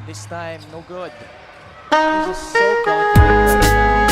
This time, no good. He's just so confident right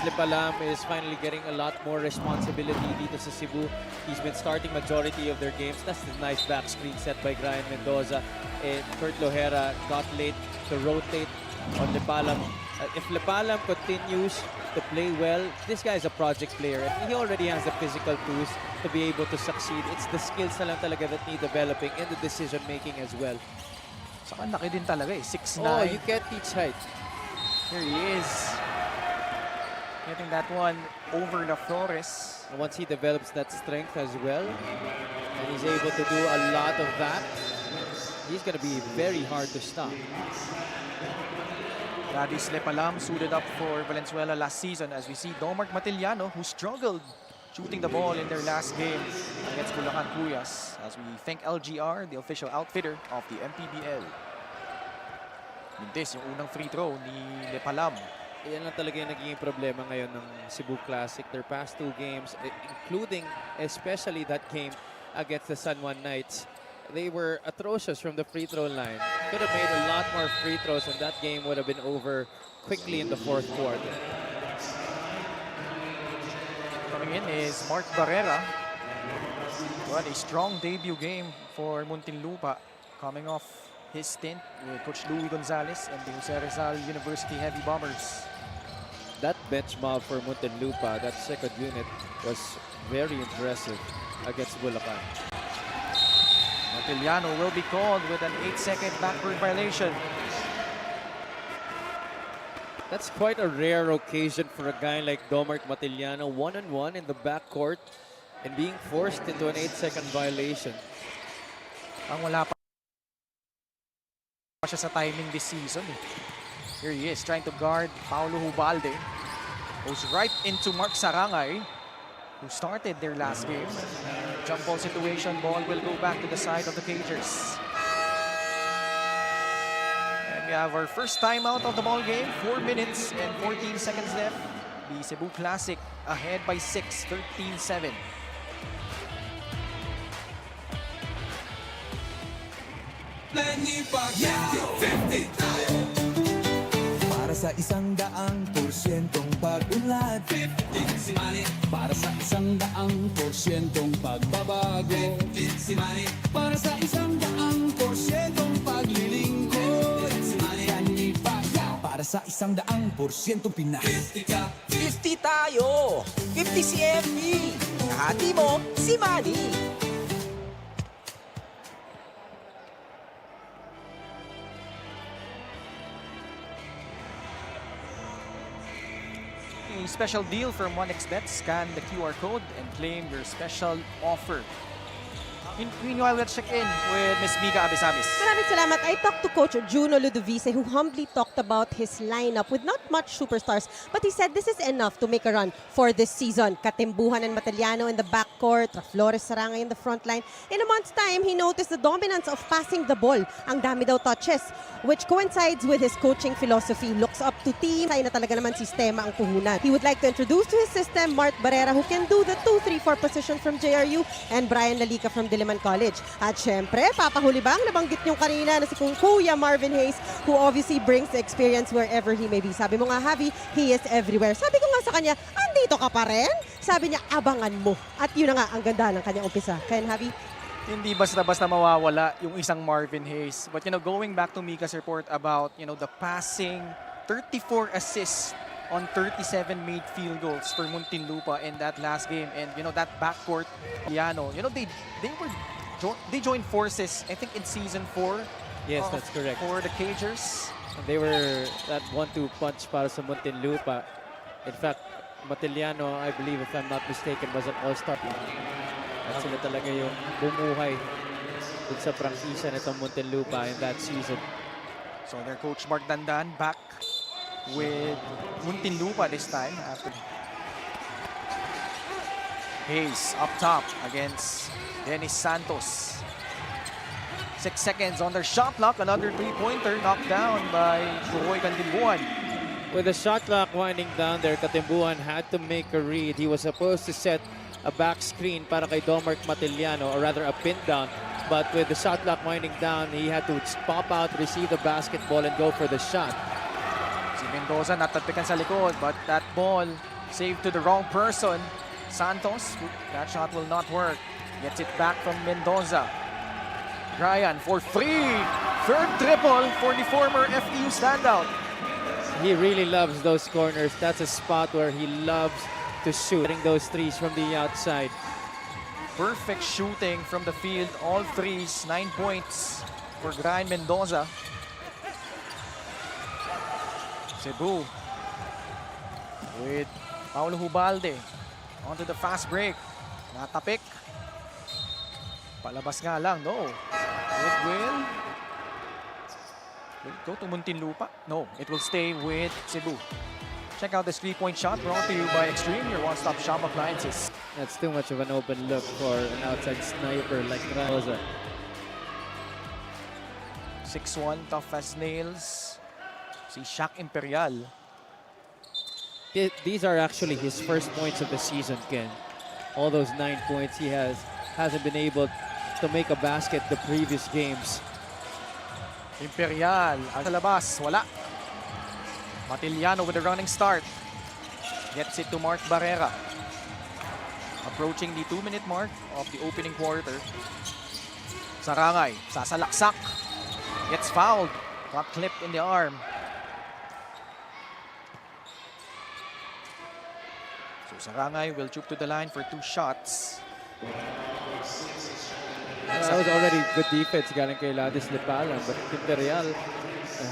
Mpbl is finally getting a lot more responsibility dito sa Cebu. He's been starting majority of their games. That's the nice back screen set by Brian Mendoza. And Kurt Lohera got late to rotate on Mpbl. If Mpbl continues to play well, this guy is a project player. And he already has the physical tools to be able to succeed. It's the skills na lang talaga that need developing and the decision making as well. Saka laki din talaga eh, 6'9". Oh, you can't teach height. Here he is. Getting that one over the Flores. And once he develops that strength as well, and he's able to do a lot of that, he's going to be very hard to stop. Radis Mpbl suited up for Valenzuela last season, as we see Domart Matiliano, who struggled shooting the ball in their last game against Bulacan Cuyas, as we thank LGR, the official outfitter of the Mpbl. This yung unang free throw ni Mpbl. Yan lang talaga yung naging problema ngayon ng Cebu Classic. Their past two games, including especially that game against the San Juan Knights, they were atrocious from the free throw line. Could have made a lot more free throws and that game would have been over quickly in the fourth quarter. Coming in is Mark Barrera. What a strong debut game for Muntinlupa, coming off his stint with Coach Louie Gonzalez and the Jose Rizal University Heavy Bombers. That bench mob for Muntinlupa, that second unit, was very impressive against Bulacan. Matiliano will be called with an 8-second backward violation. That's quite a rare occasion for a guy like Domart Matiliano, one-on-one in the backcourt and being forced into an 8-second violation. Ang wala pa siya sa timing this season. Here he is trying to guard Paulo Hubalde. Goes right into Mark Sarangay, who started their last game. Jump ball situation, ball will go back to the side of the Cagers. And we have our first timeout of the ball game. 4 minutes and 14 seconds left. The Cebu Classic ahead by 6, 13-7. Para sa 100% pag-unlad, para sa 100% pagbabago, para sa 100% paglilingkod, para sa 100% Pinas. 50 tayo! 50 si MB! Kahati mo, si Manny! A special deal from 1xBet. Scan the QR code and claim your special offer. Meanwhile, let's check in with Miss Mika Abesamis. Maraming salamat. I talked to Coach Juno Ludovice who humbly talked about his lineup with not much superstars. But he said this is enough to make a run for this season. Katimbuhan and Mataliano in the backcourt, Flores Sarangay in the front line. In a month's time, he noticed the dominance of passing the ball. Ang dami daw touches, which coincides with his coaching philosophy. Looks up to team. Ay na talaga naman sistema ang puhunan. He would like to introduce to his system Mark Barrera who can do the 2-3-4 position from JRU and Brian Lalica from Diliman College. At syempre, papahuli bang nabanggit niyong kanina na si Kuya Marvin Hayes who obviously brings the experience wherever he may be. Sabi mo nga, Javi, he is everywhere. Sabi ko nga sa kanya, andito ka pa rin? Sabi niya, abangan mo. At yun na nga, ang ganda ng kanyang umpisa. Kaya Javi? Hindi basta-basta mawawala yung isang Marvin Hayes. But going back to Mika's report about, the passing, 34 assists on 37 made field goals for Muntinlupa in that last game. And, that backcourt, they joined forces, I think, in season 4. Yes, that's correct. For the Cagers. And they were that 1-2 punch para sa Muntinlupa. In fact, Matiliano, I believe, if I'm not mistaken, was an all-star. At sila talaga yung bumuhay dun sa prangkisa nitong Muntinlupa in that season. So their coach Mark Dandan back with Muntinlupa this time after Hayes up top against Dennis Santos. 6 seconds on their shot clock. Another three-pointer knocked down by Roy Katimbuhan. With the shot clock winding down there, Katimbuhan had to make a read. He was supposed to set a back screen para kay Domark Matiliano, or rather a pin down. But with the shot clock winding down, he had to pop out, receive the basketball, and go for the shot. Si Mendoza natagpikan sa likod, but that ball saved to the wrong person. Santos, that shot will not work. Gets it back from Mendoza. Ryan for free. Third triple for the former FEU standout. He really loves those corners. That's a spot where he loves to shoot. Hitting those threes from the outside. Perfect shooting from the field. All threes, 9 points for Ryan Mendoza. Cebu with Paulo Hubalde onto the fast break. Natapik. Palabas nga lang, no. It will go to Muntinlupa. No, it will stay with Cebu. Check out this three-point shot brought to you by Extreme, your one-stop shop appliances. That's too much of an open look for an outside sniper like Mendoza. 6'1", tough as nails. Si Shaq Imperial. These are actually his first points of the season, Ken. All those 9 points he hasn't been able to make a basket the previous games. Imperial, ang sa labas, wala. Matiliano with a running start. Gets it to Mark Barrera. Approaching the 2-minute mark of the opening quarter. Sarangay, sasalaksak. Gets fouled. Got clipped in the arm. So Sarangay will troop to the line for 2 shots. That was already good defense galing kay Ladis Lepalam, but Imperial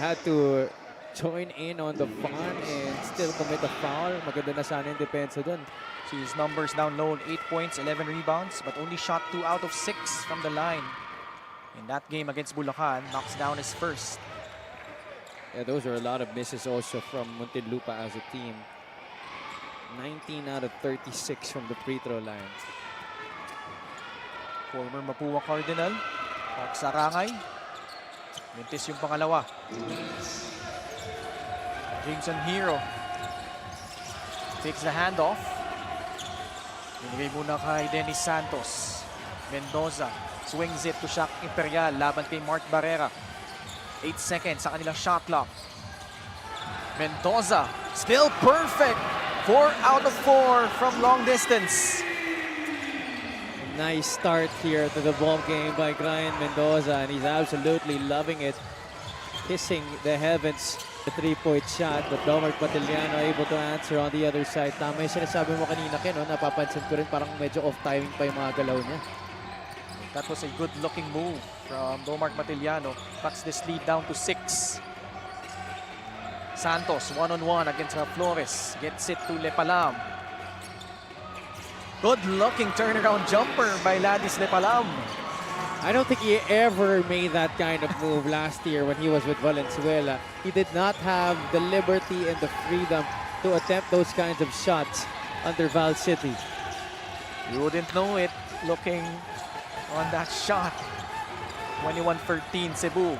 had to join in on the fun and still commit a foul. Maganda na sana yung depensa dun. See his numbers down low, 8 points, 11 rebounds, but only shot 2 out of 6 from the line. In that game against Bulacan, knocks down his first. Yeah, those are a lot of misses also from Muntinlupa as a team. 19 out of 36 from the free throw line. Former Mapua Cardinal, Mark Sarangay. Mintis yung pangalawa. Jameson Hero takes the handoff. Binigay muna kay Dennis Santos. Mendoza swings it to Shaq Imperial. Laban kay Mark Barrera. 8 seconds sa kanilang shot clock. Mendoza still perfect. 4 out of 4 from long distance. Nice start here to the ball game by Ryan Mendoza, and he's absolutely loving it. Kissing the heavens. The 3-point shot, but Domark Matiliano able to answer on the other side. Tama yung sinasabi mo kanina, Ken, no? Napapansin ko rin parang medyo off-timing pa yung mga galaw niya. That was a good-looking move from Domark Matiliano. Cuts this lead down to 6. Santos, one-on-one against Flores. Gets it to Lepalam. Good-looking turnaround jumper by Ladis Lepalam. I don't think he ever made that kind of move last year when he was with Valenzuela. He did not have the liberty and the freedom to attempt those kinds of shots under Val City. You wouldn't know it looking on that shot. 21-13 Cebu.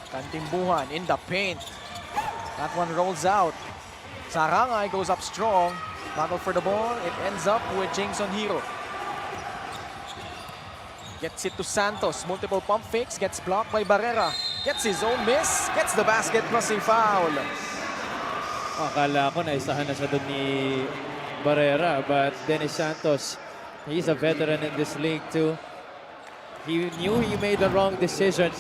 Kantimbuhan in the paint. That one rolls out. Sarangay goes up strong. Battle for the ball. It ends up with Jameson Hero. Gets it to Santos. Multiple pump fakes. Gets blocked by Barrera. Gets his own miss. Gets the basket plus a foul. Akala ko na isahan na siya doon ni Barrera, but Dennis Santos, he's a veteran in this league too. He knew he made the wrong decision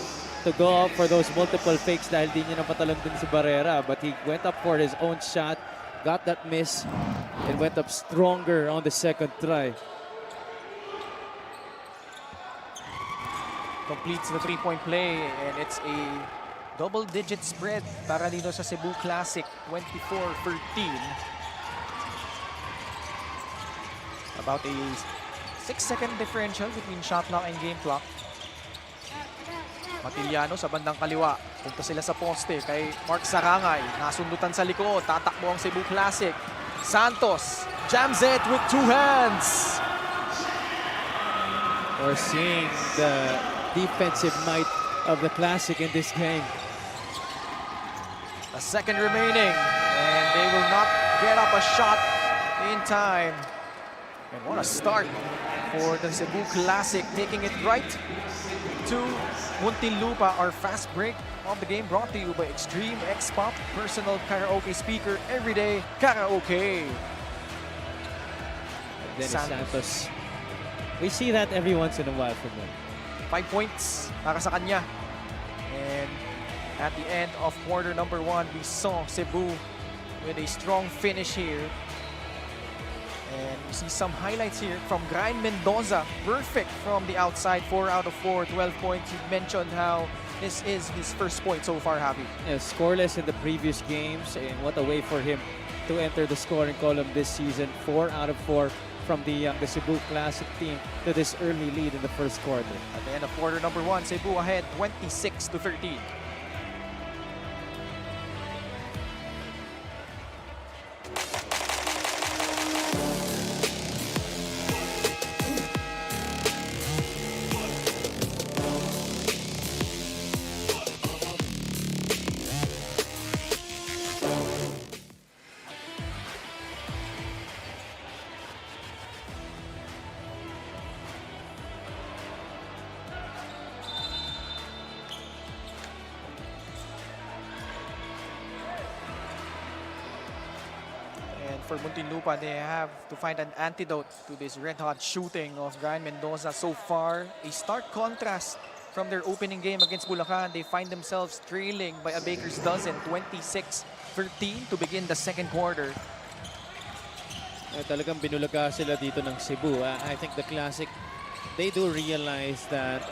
to go up for those multiple fakes dahil di niya napatalon din si Barrera, but he went up for his own shot, got that miss, and went up stronger on the second try. Completes the three-point play, and it's a double-digit spread para dito sa Cebu Classic, 24-13. About a 6-second differential between shot clock and game clock. Matiliano sa bandang kaliwa. Punta sila sa poste kay Mark Sarangay. Nasundutan sa likod. Tatakbo ang Cebu Classic. Santos jams it with two hands. We're seeing the defensive might of the Classic in this game. A second remaining, and they will not get up a shot in time. And what a start for the Cebu Classic, taking it right to Muntinlupa. Our fast break of the game brought to you by Extreme X Pop, personal karaoke speaker, everyday karaoke. Dennis Santos. We see that every once in a while from him. 5 points para sa kanya. And at the end of quarter number 1, we saw Cebu with a strong finish here. And you see some highlights here from Brian Mendoza. Perfect from the outside, 4 out of 4, 12 points. You mentioned how this is his first point so far, Javi. Yeah, scoreless in the previous games, and what a way for him to enter the scoring column this season. 4 out of 4 from the Cebu Classic team to this early lead in the first quarter. At the end of quarter number 1, Cebu ahead 26-13. For Muntinlupa, they have to find an antidote to this red-hot shooting of Brian Mendoza so far. A stark contrast from their opening game against Bulacan. They find themselves trailing by a baker's dozen, 26-13 to begin the second quarter. Talagang binulaga sila dito ng Cebu. I think the Classic, they do realize that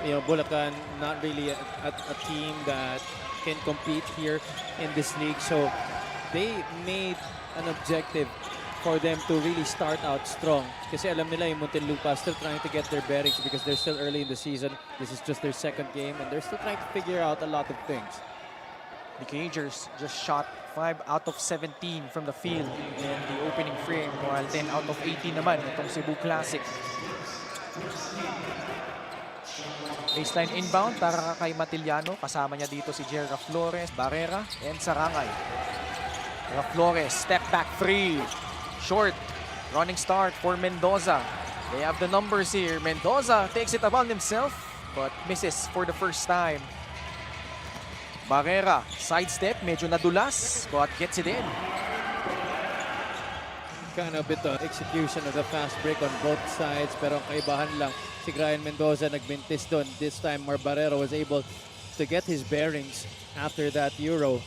Bulacan not really a team that can compete here in this league. So they made an objective for them to really start out strong. Kasi alam nila yung Muntinlupa still trying to get their bearings because they're still early in the season. This is just their second game and they're still trying to figure out a lot of things. The Cagers just shot 5 out of 17 from the field in the opening frame, while 10 out of 18 naman itong Cebu Classic. Baseline inbound para kay Matiliano. Kasama niya dito si Jerra Flores, Barrera, and Sarangay. Flores, step back 3. Short. Running start for Mendoza. They have the numbers here. Mendoza takes it upon himself, but misses for the first time. Barrera, sidestep, medyo nadulas, but gets it in. Kind of bit of execution of the fast break on both sides, pero ang kaibahan lang, si Brian Mendoza nagmintis doon. This time, Barrera was able to get his bearings after that Euro.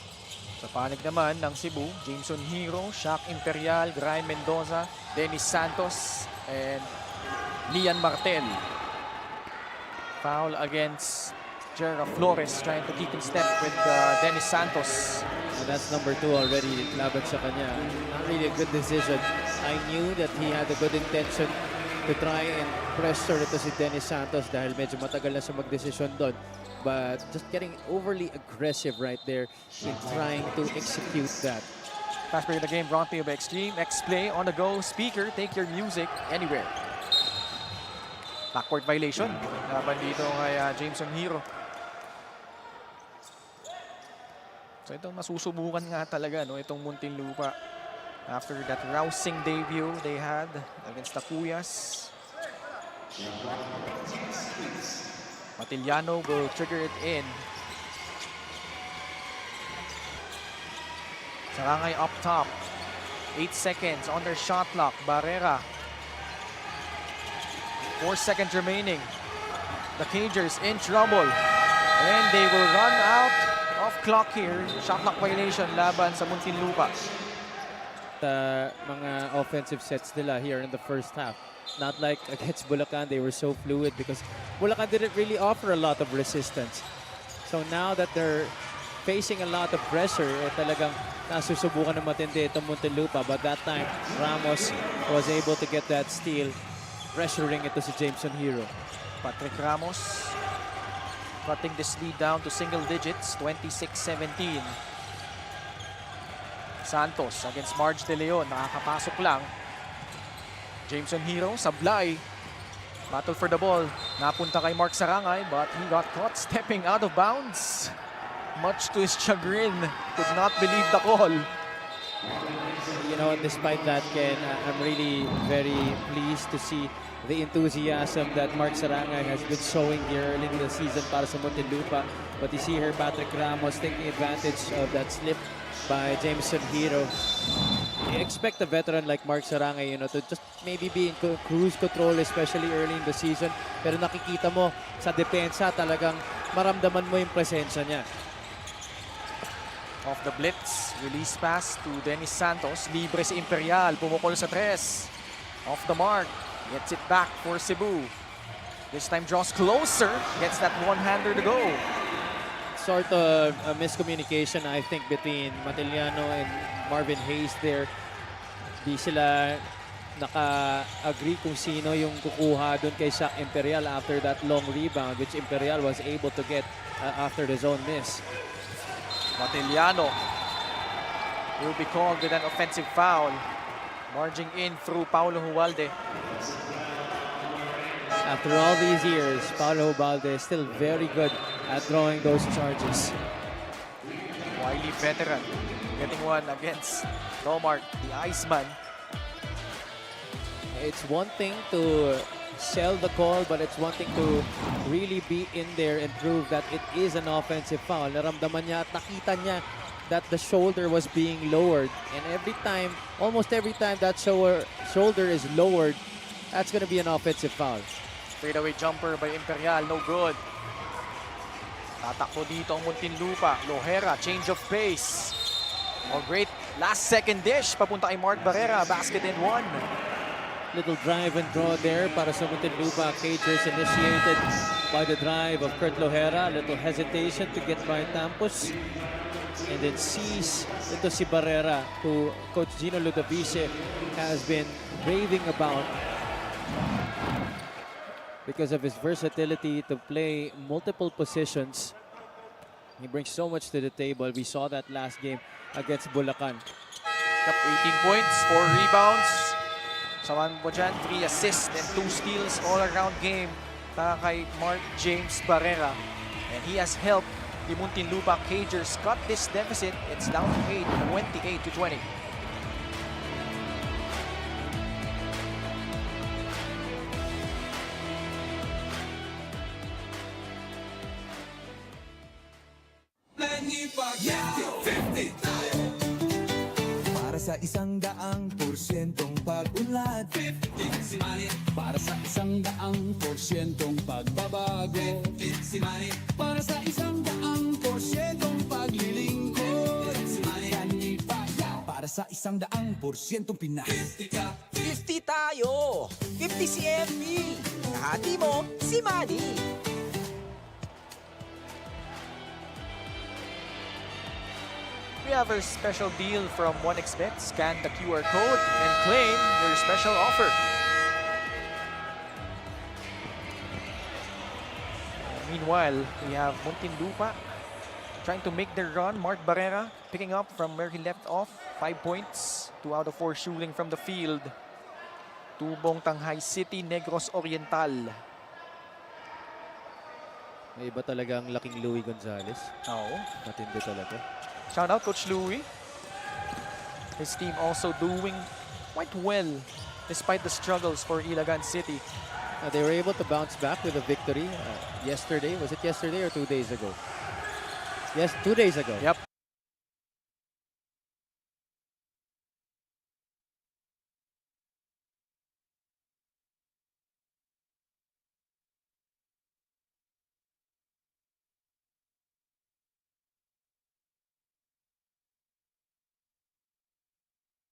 Sa panig naman ng Cebu, Jameson Hero, Shaq Imperial, Brian Mendoza, Dennis Santos, and Lian Martel. Foul against Jerra Flores, trying to keep in step with Dennis Santos. And that's number 2 already, laban sa kanya. Not really a good decision. I knew that he had a good intention to try and pressure ito si Dennis Santos dahil medyo matagal na siya magdesisyon doon. But just getting overly aggressive right there in trying to execute that. Fast break of the game brought to you by Extreme X-Play on the go. Speaker, take your music anywhere. Backcourt violation. Laban dito kay Jameson Hero. So itong masusubukan nga talaga, no, itong Muntinlupa. After that rousing debut they had against the Cuyas. Matiliano will trigger it in. Sarangay up top. 8 seconds on their shot clock. Barrera. 4 seconds remaining. The Cagers in trouble. And they will run out of clock here. Shot clock violation laban sa Muntinlupa. Mga offensive sets nila here in the first half. Not like against Bulacan, they were so fluid because Bulacan didn't really offer a lot of resistance. So now that they're facing a lot of pressure, talagang nasusubukan ng matindi itong Muntinlupa. But that time, Ramos was able to get that steal, pressuring ito si Jameson Hero. Patrick Ramos cutting this lead down to single digits, 26-17. Santos against Marge De Leon, nakakapasok lang. Jameson Hero, sablay. Battle for the ball. Napunta kay Mark Sarangay, but he got caught stepping out of bounds. Much to his chagrin, could not believe the call. You know, despite that, Ken, I'm really very pleased to see the enthusiasm that Mark Sarangay has been showing here early in the season para sa Muntinlupa. But you see here, Patrick Ramos taking advantage of that slip by Jameson Hero. You expect a veteran like Mark Sarangay, you know, to just maybe be in cruise control, especially early in the season. Pero nakikita mo sa depensa, talagang maramdaman mo yung presensya niya. Off the blitz, release pass to Dennis Santos. Libre si Imperial, pumukol sa tres. Off the mark, gets it back for Cebu. This time draws closer, gets that one-hander to go. Sort of a miscommunication, I think, between Matiliano and Marvin Hayes there. Di sila naka-agree kung sino yung kukuha doon kay Shaq Imperial after that long rebound, which Imperial was able to get after the zone miss. Matiliano will be called with an offensive foul. Marging in through Paulo Hualde. After all these years, Paulo Hualde is still very good at throwing those charges. Wily veteran, getting one against Romark, the Iceman. It's one thing to sell the call, but it's one thing to really be in there and prove that it is an offensive foul. Naramdaman niya at nakita niya that the shoulder was being lowered. And every time, almost every time that shoulder is lowered, that's going to be an offensive foul. Straightaway jumper by Imperial, no good. Tatakbo dito ang Muntinlupa. Lohera, change of pace. Oh, great last second dish. Papunta kay Mark Barrera, basket and one. Little drive and draw there para sa Muntinlupa. Cagers initiated by the drive of Kurt Lohera. Little hesitation to get by Tampos. And then sees ito si Barrera, who Coach Gino Ludovice has been raving about because of his versatility to play multiple positions. He brings so much to the table. We saw that last game against Bulacan. 18 points, 4 rebounds. Saman mo dyan, 3 assists and 2 steals all-around game para kay Mark James Barrera. And he has helped the Muntinlupa Cagers cut this deficit. It's down to 8, 28-20. Para sa 100% pag-unlad, 15 si Manny. Para sa 100% pagbabago, 15 si Manny. Para sa 100% paglilingkod, 15 si Manny. Para sa 100% Pinas, 50 tayo! 50 si Mpbl! Kahati mo, si Manny! We have a special deal from 1xBet. Scan the QR code and claim your special offer. Meanwhile, we have Muntinlupa trying to make their run. Mark Barrera picking up from where he left off. 5 points, 2 out of 4 shooting from the field. Tubong Tanghay City, Negros Oriental. May iba talaga ang laking Louie Gonzalez. Oo. Matindi talaga. Shout out Coach Louie. His team also doing quite well despite the struggles for Ilagan City. They were able to bounce back with a victory yesterday. Was it yesterday or 2 days ago? Yes, 2 days ago. Yep.